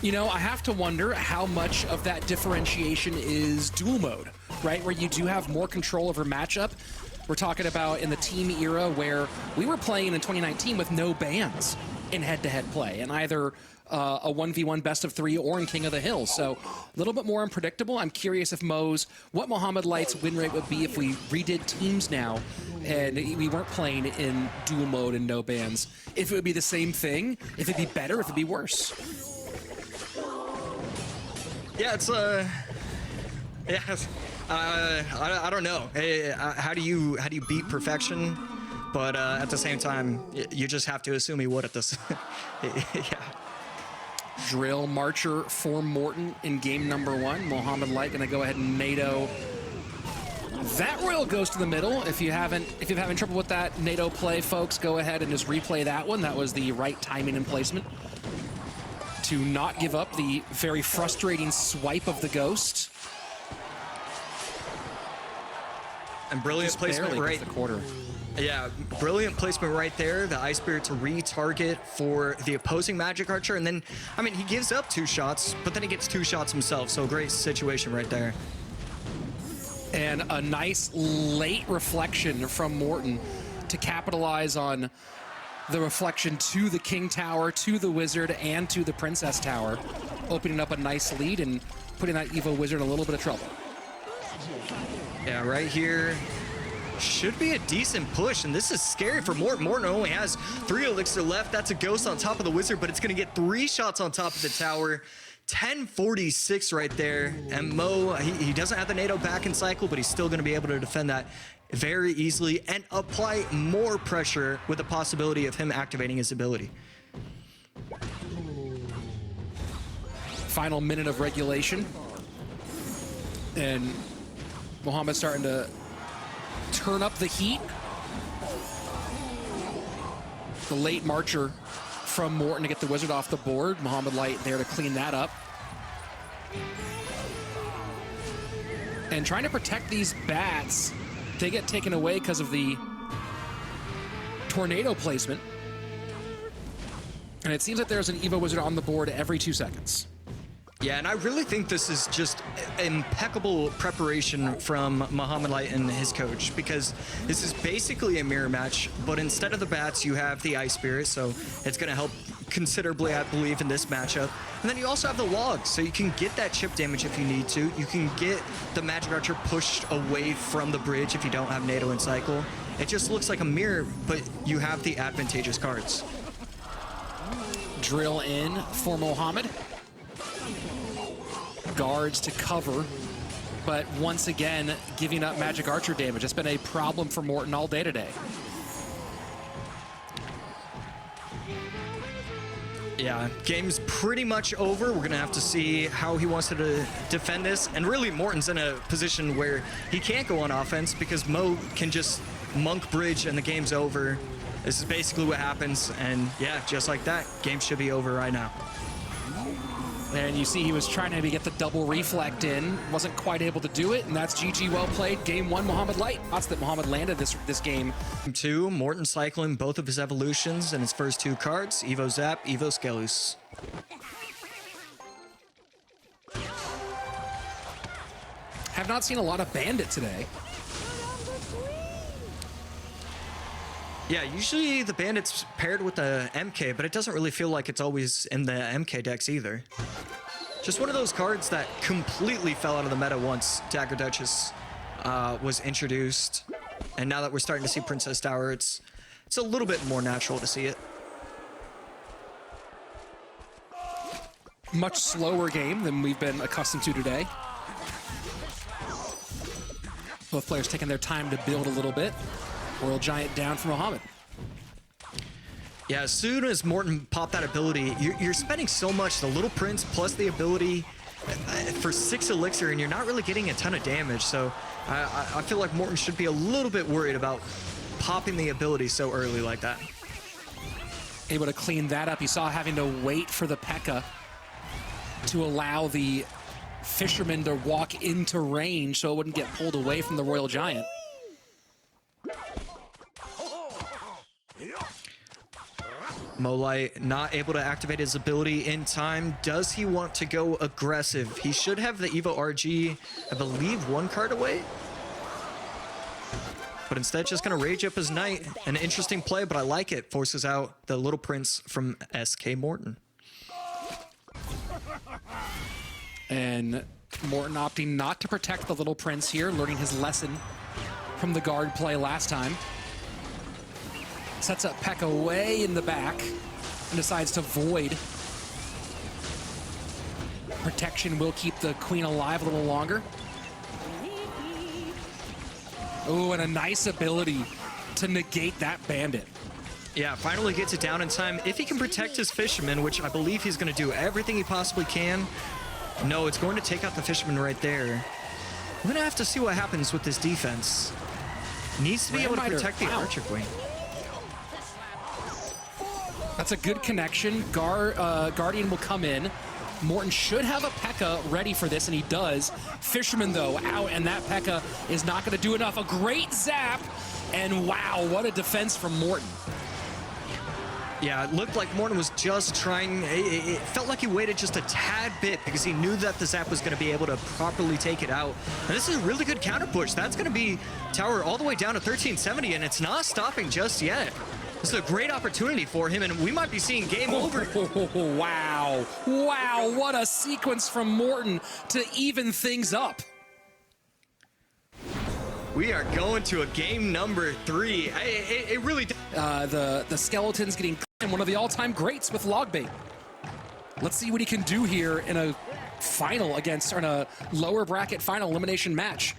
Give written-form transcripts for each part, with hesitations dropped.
You know, I have to wonder how much of that differentiation is dual mode, right? Where you do have more control over matchup. We're talking about in the team era where we were playing in 2019 with no bans in head-to-head play, and either a 1v1 best of 3 or in King of the Hill. So a little bit more unpredictable. I'm curious if what Mohamed Light's win rate would be if we redid teams now and we weren't playing in dual mode and no bans. If it would be the same thing, if it'd be better, if it'd be worse. Yeah, it's yeah. I don't know. How do you beat perfection? But at the same time, you just have to assume he would at this. Yeah. Drill Marcher for Morten in game number 1. Mohamed Light going to go ahead and NATO. That Royal goes to the middle. If you're having trouble with that NATO play, folks, go ahead and just replay that one. That was the right timing and placement to not give up the very frustrating swipe of the Ghost. And brilliant Just placement right. The quarter. Yeah, brilliant placement right there. The Ice Spirit to retarget for the opposing Magic Archer. And then, I mean, he gives up 2 shots, but then he gets 2 shots himself. So great situation right there. And a nice late reflection from Morten to capitalize on the reflection to the King Tower, to the Wizard, and to the Princess Tower, opening up a nice lead and putting that Evo Wizard in a little bit of trouble. Yeah, right here. Should be a decent push, and this is scary for Morten. Morten only has 3 elixir left. That's a Ghost on top of the Wizard, but it's going to get 3 shots on top of the tower. 1046 right there. And Mo, he doesn't have the NATO back in cycle, but he's still going to be able to defend that very easily and apply more pressure with the possibility of him activating his ability. Final minute of regulation. And Mohamed's starting to turn up the heat. The late Marcher from Morten to get the Wizard off the board. Mohamed Light there to clean that up. And trying to protect these bats. They get taken away because of the tornado placement. And it seems like there's an Evo Wizard on the board every 2 seconds. Yeah, and I really think this is just impeccable preparation from Mohamed Light and his coach, because this is basically a mirror match, but instead of the bats, you have the Ice Spirit, so it's going to help considerably, I believe, in this matchup. And then you also have the logs, so you can get that chip damage if you need to. You can get the Magic Archer pushed away from the bridge if you don't have NATO in cycle. It just looks like a mirror, but you have the advantageous cards. Drill in for Mohamed. Guards to cover, but once again, giving up Magic Archer damage. It's been a problem for Morten all day today. Yeah, game's pretty much over. We're going to have to see how he wants to defend this. And really, Morten's in a position where he can't go on offense because Mo can just monk bridge and the game's over. This is basically what happens. And yeah, just like that, game should be over right now. And you see he was trying to maybe get the double reflect in, wasn't quite able to do it, and that's GG, well played. Game 1, Mohamed Light. Thoughts that Mohamed landed this game. Game 2, Morten cycling both of his evolutions and his first 2 cards, Evo Zap, Evo Skelus. Have not seen a lot of Bandit today. Yeah, usually the Bandit's paired with the MK, but it doesn't really feel like it's always in the MK decks either. Just one of those cards that completely fell out of the meta once Dagger Duchess was introduced. And now that we're starting to see Princess Tower, it's a little bit more natural to see it. Much slower game than we've been accustomed to today. Both players taking their time to build a little bit. Royal Giant down for Mohamed. Yeah, as soon as Morten popped that ability, you're spending so much. The Little Prince plus the ability for 6 elixir, and you're not really getting a ton of damage. So I feel like Morten should be a little bit worried about popping the ability so early like that. Able to clean that up. You saw having to wait for the P.E.K.K.A. to allow the Fisherman to walk into range so it wouldn't get pulled away from the Royal Giant. Molite not able to activate his ability in time. Does he want to go aggressive? He should have the Evo RG, I believe, 1 card away. But instead just gonna rage up his knight. An interesting play, but I like it. Forces out the little prince from SK Morten. And Morten opting not to protect the little prince here, learning his lesson from the guard play last time. Sets up Pekka way in the back and decides to void. Protection will keep the queen alive a little longer. Oh, and a nice ability to negate that bandit. Yeah, finally gets it down in time. If he can protect his fisherman, which I believe he's going to do everything he possibly can. No, it's going to take out the fisherman right there. We're going to have to see what happens with this defense. Needs to be able to protect the archer queen. That's a good connection. Guardian will come in. Morten should have a Pekka ready for this, and he does. Fisherman, though, out, and that Pekka is not going to do enough. A great zap, and wow, what a defense from Morten. Yeah, it looked like Morten was just trying. It felt like he waited just a tad bit because he knew that the zap was going to be able to properly take it out. And this is a really good counter push. That's going to be tower all the way down to 1370, and it's not stopping just yet. This is a great opportunity for him, and we might be seeing game over. Wow. Wow, what a sequence from Morten to even things up. We are going to a game number 3. It really... The skeleton's getting one of the all-time greats with Logbait. Let's see what he can do here in a final against, or in a lower bracket final elimination match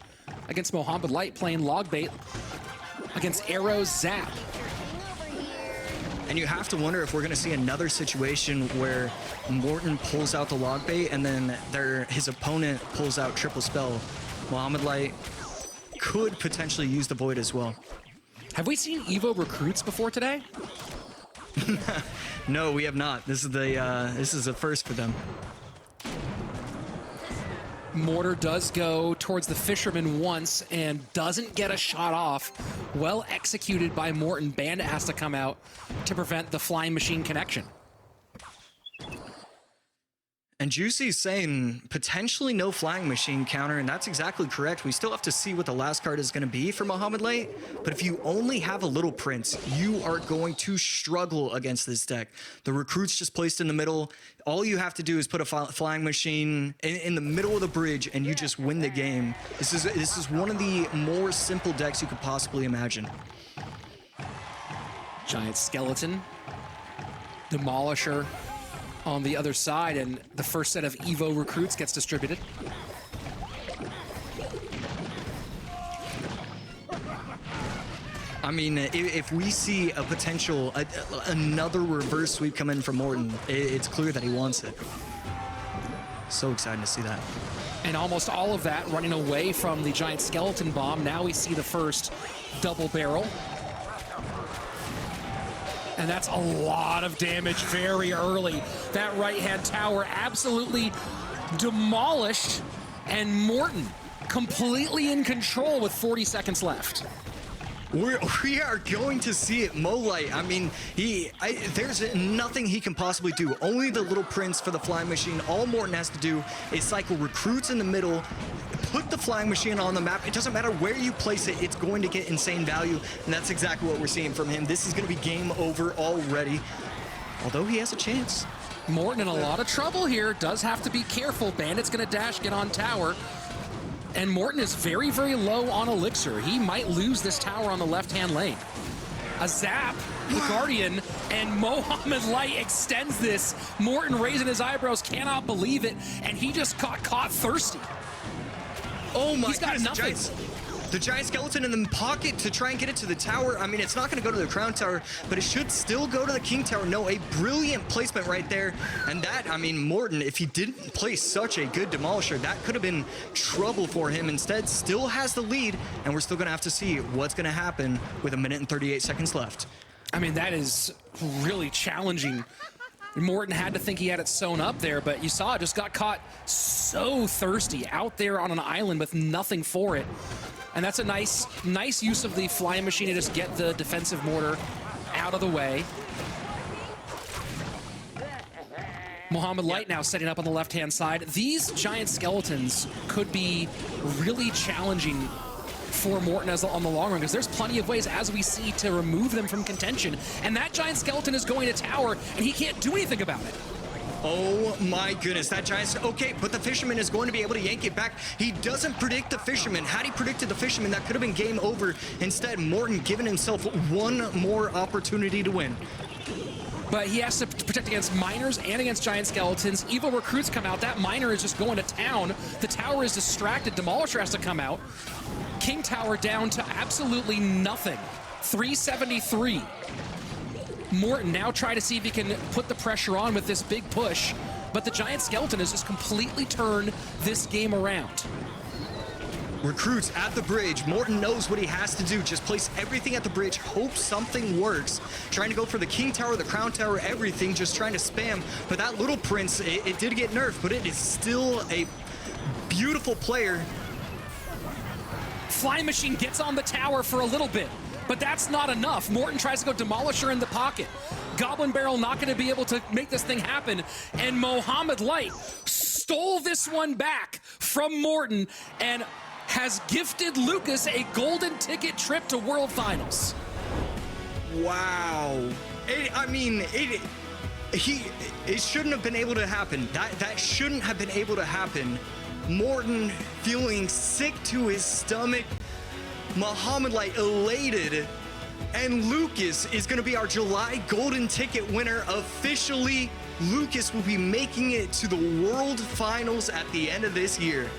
against Mohamed Light, playing Logbait against Arrow Zap. And you have to wonder if we're going to see another situation where Morten pulls out the Logbait and then his opponent pulls out triple spell. Mohamed Light could potentially use the Void as well. Have we seen Evo recruits before today? No, we have not. This is a first for them. Mortar does go towards the fisherman once and doesn't get a shot off. Well executed by Morten. Bandit has to come out to prevent the flying machine connection. And Juicy's saying potentially no flying machine counter, and that's exactly correct. We still have to see what the last card is going to be for Mohamed Light, but if you only have a little prince, you are going to struggle against this deck. The recruit's just placed in the middle. All you have to do is put a flying machine in the middle of the bridge, and you just win the game. This is one of the more simple decks you could possibly imagine. Giant skeleton, Demolisher on the other side, and the first set of Evo recruits gets distributed. I mean, if we see a potential, another reverse sweep come in from Morten, it's clear that he wants it. So excited to see that. And almost all of that running away from the giant skeleton bomb. Now we see the first double barrel. And that's a lot of damage very early. That right-hand tower absolutely demolished, and Morten completely in control with 40 seconds left. We are going to see it. Molite, I mean, there's nothing he can possibly do. Only the little prince for the flying machine. All Morten has to do is cycle recruits in the middle, put the flying machine on the map. It doesn't matter where you place it, it's going to get insane value, and that's exactly what we're seeing from him. This is going to be game over already, although he has a chance. Morten in a lot of trouble here. Does have to be careful. Bandit's going to dash, get on tower. And Morten is very, very low on elixir. He might lose this tower on the left-hand lane. A zap, the Guardian, and Mohamed Light extends this. Morten raising his eyebrows, cannot believe it, and he just got caught thirsty. Oh my He's got goodness, nothing. The giant skeleton in the pocket to try and get it to the tower. I mean, it's not going to go to the crown tower, but it should still go to the king tower. No, a brilliant placement right there. And that, I mean, Morten, if he didn't play such a good demolisher, that could have been trouble for him. Instead, still has the lead, and we're still going to have to see what's going to happen with 1 minute and 38 seconds left. I mean, that is really challenging. Morten had to think he had it sewn up there, but you saw it just got caught so thirsty out there on an island with nothing for it. And that's a nice use of the flying machine to just get the defensive mortar out of the way. Mohamed Light now setting up on the left-hand side. These giant skeletons could be really challenging for Morten on the long run, because there's plenty of ways, as we see, to remove them from contention. And that giant skeleton is going to tower, and he can't do anything about it. Oh my goodness, that giant, okay, but the Fisherman is going to be able to yank it back. He doesn't predict the Fisherman. Had he predicted the Fisherman, that could have been game over. Instead, Morten giving himself one more opportunity to win. But he has to protect against miners and against giant skeletons. Evil recruits come out. That miner is just going to town. The tower is distracted. Demolisher has to come out. King Tower down to absolutely nothing. 373. Morten now try to see if he can put the pressure on with this big push, but the giant skeleton has just completely turned this game around. Recruits at the bridge. Morten knows what he has to do. Just place everything at the bridge, hope something works. Trying to go for the King Tower, the Crown Tower, everything, just trying to spam. But that little Prince, it did get nerfed, but it is still a beautiful player. Flying Machine gets on the tower for a little bit, but that's not enough. Morten tries to go Demolisher in the pocket. Goblin Barrel not going to be able to make this thing happen, and Mohamed Light stole this one back from Morten and has gifted Lucas a golden ticket trip to World Finals. Wow. It shouldn't have been able to happen. That shouldn't have been able to happen. Morten feeling sick to his stomach. Mohamed Light elated. And Lucas is going to be our July golden ticket winner. Officially, Lucas will be making it to the World Finals at the end of this year.